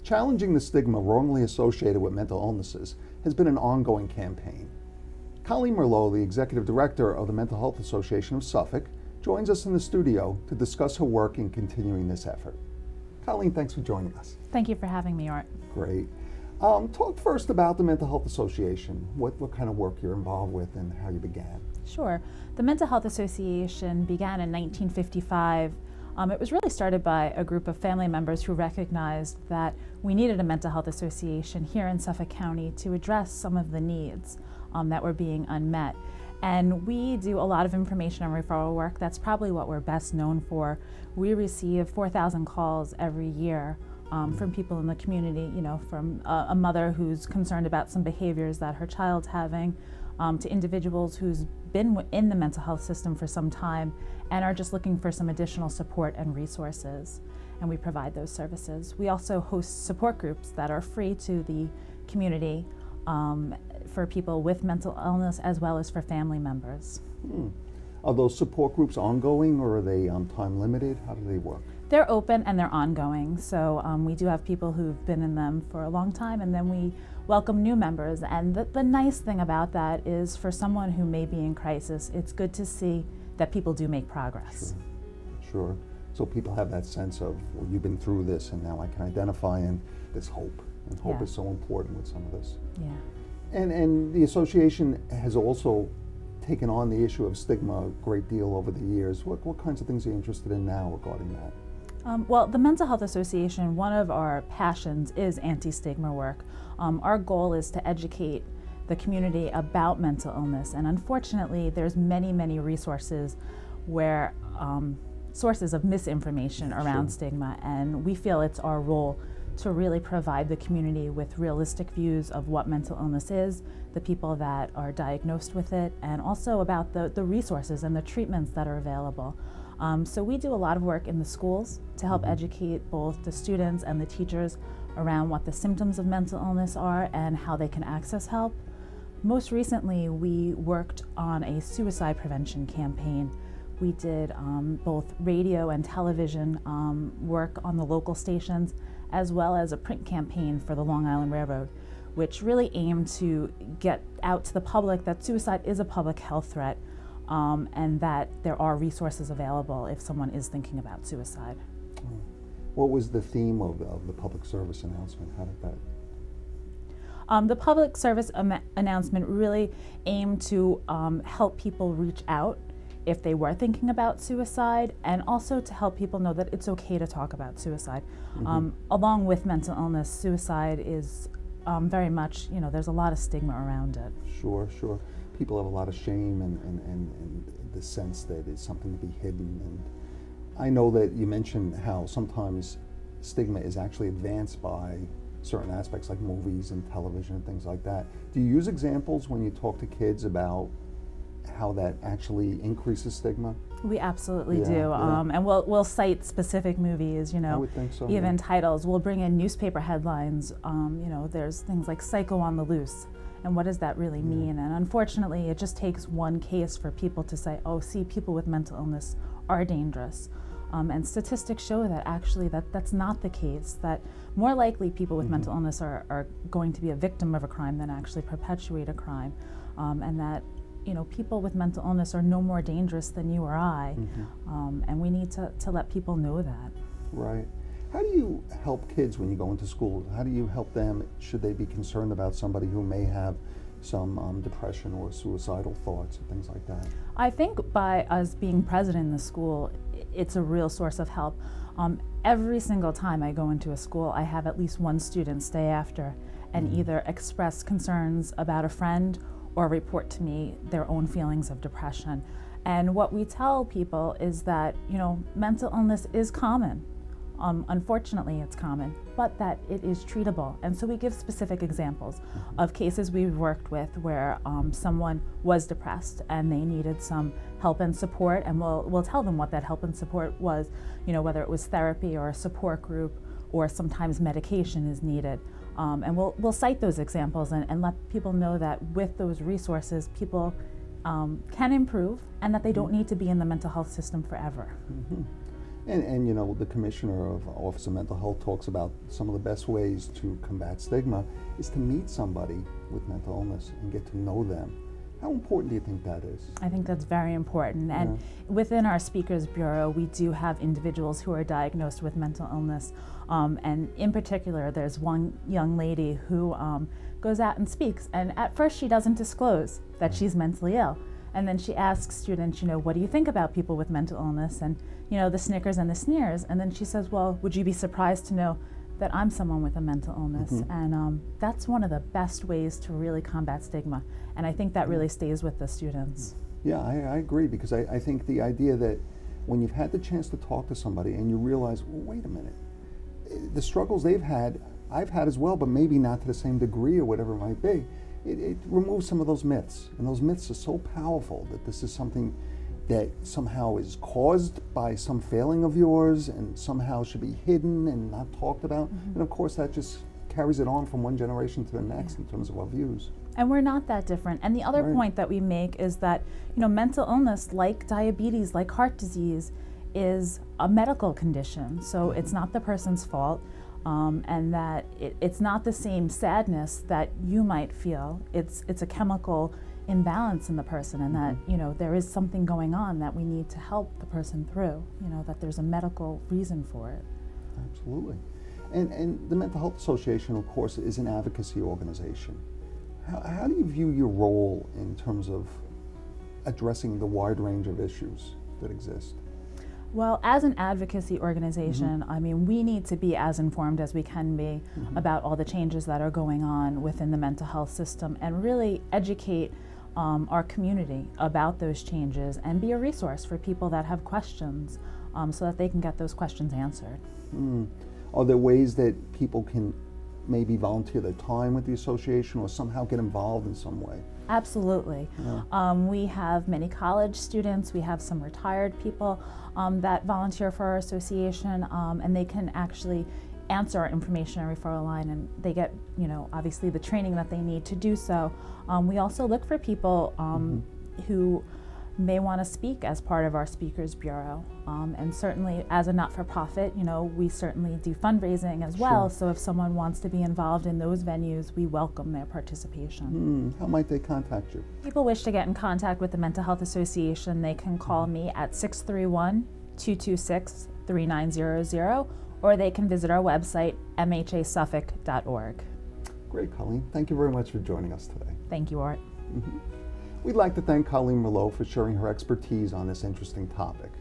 Challenging the stigma wrongly associated with mental illnesses has been an ongoing campaign. Collen Merlo, the Executive Director of the Mental Health Association of Suffolk, joins us in the studio to discuss her work in continuing this effort. Collen, thanks for joining us. Thank you for having me, Art. Great. Talk first about the Mental Health Association, what kind of work you're involved with and how you began. Sure. The Mental Health Association began in 1955. It was really started by a group of family members who recognized that we needed a mental health association here in Suffolk County to address some of the needs that were being unmet. And we do a lot of information and referral work. That's probably what we're best known for. We receive 4,000 calls every year from people in the community, from a mother who's concerned about some behaviors that her child's having, to individuals who's been in the mental health system for some time and are just looking for some additional support and resources, and we provide those services. We also host support groups that are free to the community for people with mental illness as well as for family members. Are those support groups ongoing, or are they time limited? How do they work? They're open and they're ongoing, so we do have people who've been in them for a long time, and then we welcome new members. And the nice thing about that is, for someone who may be in crisis, it's good to see that people do make progress. Sure. So people have that sense of, well, you've been through this and now I can identify, and there's hope. And hope is so important with some of this. Yeah. And the association has also taken on the issue of stigma a great deal over the years. What kinds of things are you interested in now regarding that? Well, the Mental Health Association, one of our passions is anti-stigma work. Our goal is to educate the community about mental illness, and unfortunately there's many resources where sources of misinformation around stigma, and we feel it's our role to really provide the community with realistic views of what mental illness is, the people that are diagnosed with it, and also about the resources and the treatments that are available. So we do a lot of work in the schools to help educate both the students and the teachers around what the symptoms of mental illness are and how they can access help. Most recently, we worked on a suicide prevention campaign. We did both radio and television work on the local stations, as well as a print campaign for the Long Island Railroad, which really aimed to get out to the public that suicide is a public health threat, and that there are resources available if someone is thinking about suicide. What was the theme of the public service announcement? How did that? The public service announcement really aimed to help people reach out if they were thinking about suicide, and also to help people know that it's okay to talk about suicide. Along with mental illness, suicide is very much, there's a lot of stigma around it. Sure. People have a lot of shame and the sense that it's something to be hidden. And I know that you mentioned how sometimes stigma is actually advanced by certain aspects like movies and television and things like that. Do you use examples when you talk to kids about how that actually increases stigma? We absolutely do, and we'll cite specific movies, I would think so, even titles. We'll bring in newspaper headlines, there's things like Psycho on the Loose, and what does that really mean? And unfortunately, it just takes one case for people to say, oh, see, people with mental illness are dangerous. And statistics show that actually that's not the case, that more likely people with mental illness are going to be a victim of a crime than actually perpetuate a crime, and that people with mental illness are no more dangerous than you or I, and we need to let people know that. Right. How do you help kids when you go into school? How do you help them, should they be concerned about somebody who may have some depression or suicidal thoughts and things like that? I think by us being present in the school, it's a real source of help. Every single time I go into a school, I have at least one student stay after and either express concerns about a friend or report to me their own feelings of depression. And what we tell people is that, mental illness is common. Unfortunately, it's common, but that it is treatable. And so we give specific examples of cases we've worked with where someone was depressed and they needed some help and support, and we'll tell them what that help and support was, whether it was therapy or a support group, or sometimes medication is needed. And we'll cite those examples and let people know that with those resources, people can improve, and that they don't need to be in the mental health system forever. And you know, the Commissioner of Office of Mental Health talks about some of the best ways to combat stigma is to meet somebody with mental illness and get to know them. How important do you think that is? I think that's very important. And within our Speakers Bureau, we do have individuals who are diagnosed with mental illness. And in particular, there's one young lady who goes out and speaks. And at first, she doesn't disclose that she's mentally ill. And then she asks students, you know, what do you think about people with mental illness? And, you know, the snickers and the sneers. And then she says, well, would you be surprised to know that I'm someone with a mental illness? And that's one of the best ways to really combat stigma. And I think that really stays with the students. Yeah, I agree, because I think the idea that when you've had the chance to talk to somebody and you realize, well, wait a minute, the struggles they've had, I've had as well, but maybe not to the same degree or whatever it might be. It removes some of those myths, and those myths are so powerful that this is something that somehow is caused by some failing of yours and somehow should be hidden and not talked about. And of course that just carries it on from one generation to the next in terms of our views. And we're not that different. And the other point that we make is that, you know, mental illness, like diabetes, like heart disease, is a medical condition. So it's not the person's fault. And that it's not the same sadness that you might feel. It's a chemical imbalance in the person, and that, you know, there is something going on that we need to help the person through, you know, that there's a medical reason for it. Absolutely. And the Mental Health Association, of course, is an advocacy organization. How do you view your role in terms of addressing the wide range of issues that exist? Well, as an advocacy organization, I mean, we need to be as informed as we can be about all the changes that are going on within the mental health system, and really educate our community about those changes and be a resource for people that have questions, so that they can get those questions answered. Are there ways that people can maybe volunteer their time with the association or somehow get involved in some way? Absolutely. We have many college students, we have some retired people that volunteer for our association, and they can actually answer our information and referral line, and they get, you know, obviously the training that they need to do so. We also look for people who may want to speak as part of our Speakers Bureau. And certainly as a not-for-profit, you know, we certainly do fundraising as well. So if someone wants to be involved in those venues, we welcome their participation. How might they contact you? People wish to get in contact with the Mental Health Association, they can call me at 631-226-3900, or they can visit our website, mhasuffolk.org. Great, Colleen. Thank you very much for joining us today. Thank you, Art. We'd like to thank Collen Merlo for sharing her expertise on this interesting topic.